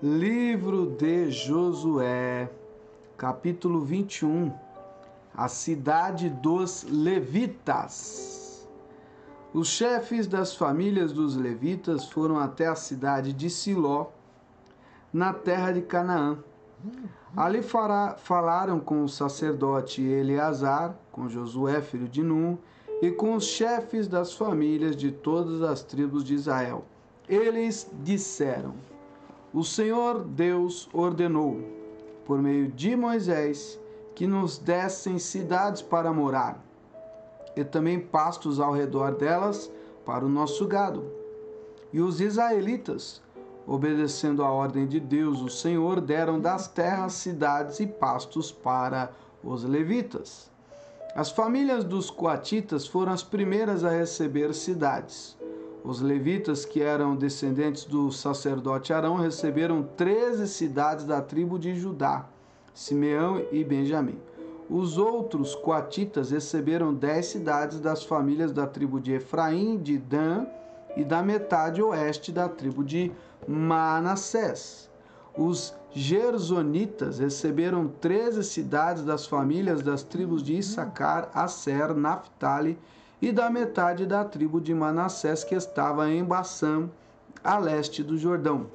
Livro de Josué, capítulo 21. A cidade dos levitas. Os chefes das famílias dos levitas foram até a cidade de Siló, na terra de Canaã. Ali falaram com o sacerdote Eleazar, com Josué, filho de Num, e com os chefes das famílias de todas as tribos de Israel. Eles disseram: o Senhor Deus ordenou, por meio de Moisés, que nos dessem cidades para morar, e também pastos ao redor delas para o nosso gado. E os israelitas, obedecendo à ordem de Deus, o Senhor, deram das terras cidades e pastos para os levitas. As famílias dos coatitas foram as primeiras a receber cidades. Os levitas, que eram descendentes do sacerdote Arão, receberam 13 cidades da tribo de Judá, Simeão e Benjamim. Os outros coatitas receberam 10 cidades das famílias da tribo de Efraim, de Dan e da metade oeste da tribo de Manassés. Os gersonitas receberam 13 cidades das famílias das tribos de Issacar, Asser, Naphtali e da metade da tribo de Manassés, que estava em Bassã, a leste do Jordão.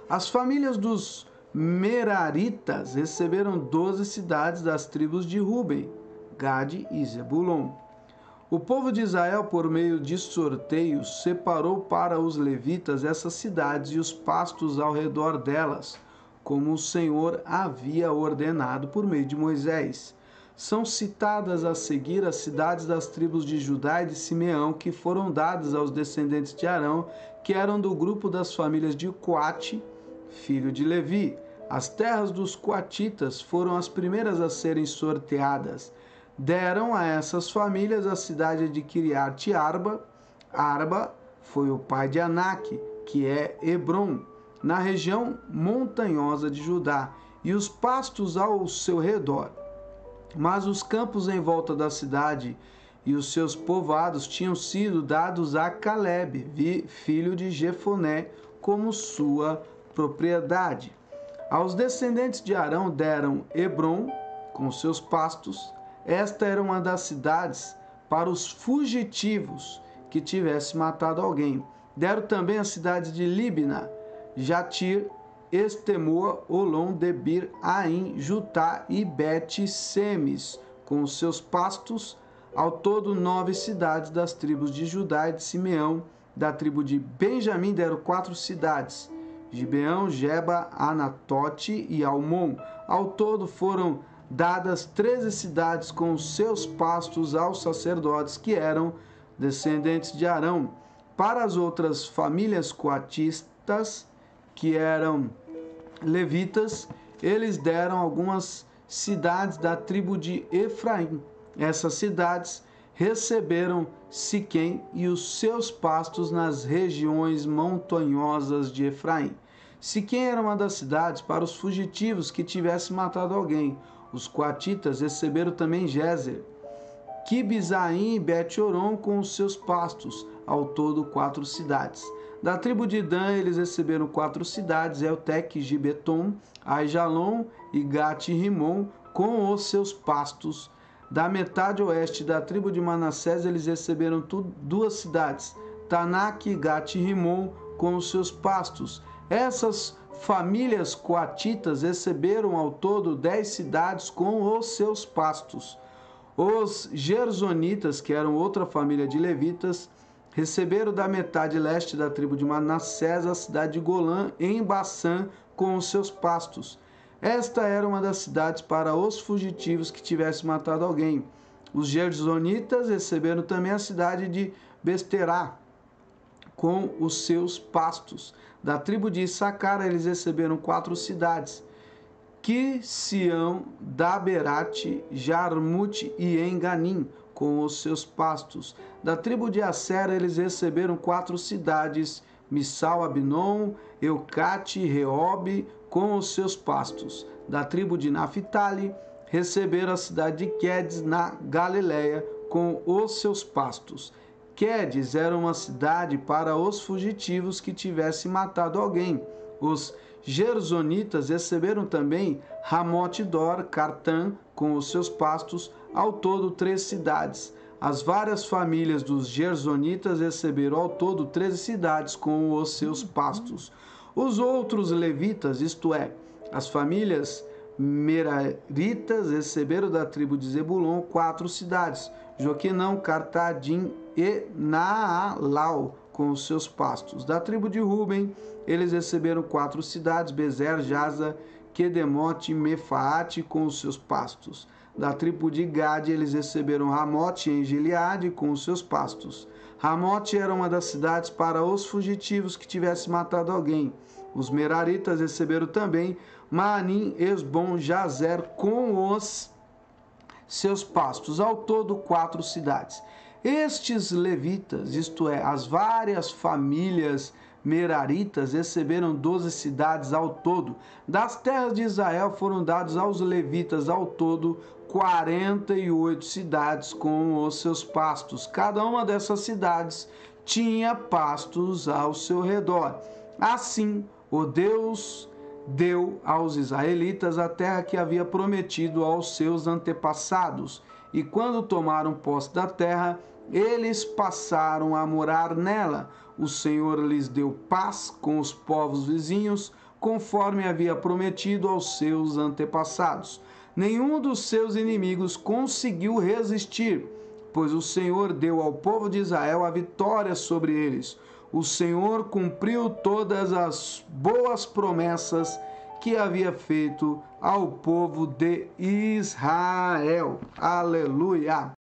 As famílias dos meraritas receberam 12 cidades das tribos de Ruben, Gade e Zebulon. O povo de Israel, por meio de sorteios, separou para os levitas essas cidades e os pastos ao redor delas, como o Senhor havia ordenado por meio de Moisés. São citadas a seguir as cidades das tribos de Judá e de Simeão, que foram dadas aos descendentes de Arão, que eram do grupo das famílias de Coate, filho de Levi. As terras dos coatitas foram as primeiras a serem sorteadas. Deram a essas famílias a cidade de Kiriat Arba. Arba foi o pai de Anak, que é Hebron, na região montanhosa de Judá, e os pastos ao seu redor. Mas os campos em volta da cidade e os seus povoados tinham sido dados a Calebe, filho de Jefoné, como sua propriedade. Aos descendentes de Arão deram Hebron, com seus pastos. Esta era uma das cidades para os fugitivos que tivesse matado alguém. Deram também a cidade de Libna, Jatir, Estemoa, Olom, Debir, Aim, Jutá e Bet-Semes, com os seus pastos. Ao todo 9 cidades das tribos de Judá e de Simeão. Da tribo de Benjamim deram 4 cidades: Gibeão, Geba, Anatote e Almon. Ao todo foram dadas 13 cidades com os seus pastos aos sacerdotes, que eram descendentes de Arão. Para as outras famílias coatistas, que eram levitas, eles deram algumas cidades da tribo de Efraim. Essas cidades receberam Siquém e os seus pastos nas regiões montanhosas de Efraim. Siquém era uma das cidades para os fugitivos que tivessem matado alguém. Os coatitas receberam também Gézer, Quibizaim e Bet-Oron com os seus pastos, ao todo 4 cidades. Da tribo de Dan, eles receberam 4 cidades: Eltec, Gibeton, Aijalon e Gat-Rimon, com os seus pastos. Da metade oeste da tribo de Manassés, eles receberam 2 cidades: Tanak e Gat-Rimon, com os seus pastos. Essas famílias coatitas receberam ao todo 10 cidades com os seus pastos. Os gersonitas, que eram outra família de levitas, receberam da metade leste da tribo de Manassés a cidade de Golã, em Bassã, com os seus pastos. Esta era uma das cidades para os fugitivos que tivessem matado alguém. Os gersonitas receberam também a cidade de Besterá, com os seus pastos. Da tribo de Issacar, eles receberam 4 cidades: Quisião, Daberate, Jarmute e Enganim, com os seus pastos. Da tribo de Asser, eles receberam 4 cidades: Missal, Abinom, Eucate, Reobe, com os seus pastos. Da tribo de Naphtali, receberam a cidade de Quedes, na Galileia, com os seus pastos. Quedes era uma cidade para os fugitivos que tivessem matado alguém. Os gersonitas receberam também Ramote-dor, Cartã, com os seus pastos, ao todo 3 cidades. As várias famílias dos gersonitas receberam ao todo 13 cidades com os seus pastos. Os outros levitas, isto é, as famílias meraritas, receberam da tribo de Zebulon 4 cidades: Joquenão, Cartadim e Naalau, com os seus pastos. Da tribo de Ruben, eles receberam 4 cidades: Bezer, Jaza, Quedemote e Mefaate, com os seus pastos. Da tribo de Gade, eles receberam Ramote em Gileade, com os seus pastos. Ramote era uma das cidades para os fugitivos que tivesse matado alguém. Os meraritas receberam também Maanim, Esbom, Jazer, com os seus pastos. Ao todo 4 cidades. Estes levitas, isto é, as várias famílias meraritas, receberam 12 cidades ao todo. Das terras de Israel foram dados aos levitas ao todo 48 cidades com os seus pastos. Cada uma dessas cidades tinha pastos ao seu redor. Assim, o Deus deu aos israelitas a terra que havia prometido aos seus antepassados. E quando tomaram posse da terra, eles passaram a morar nela. O Senhor lhes deu paz com os povos vizinhos, conforme havia prometido aos seus antepassados. Nenhum dos seus inimigos conseguiu resistir, pois o Senhor deu ao povo de Israel a vitória sobre eles. O Senhor cumpriu todas as boas promessas que havia feito ao povo de Israel. Aleluia!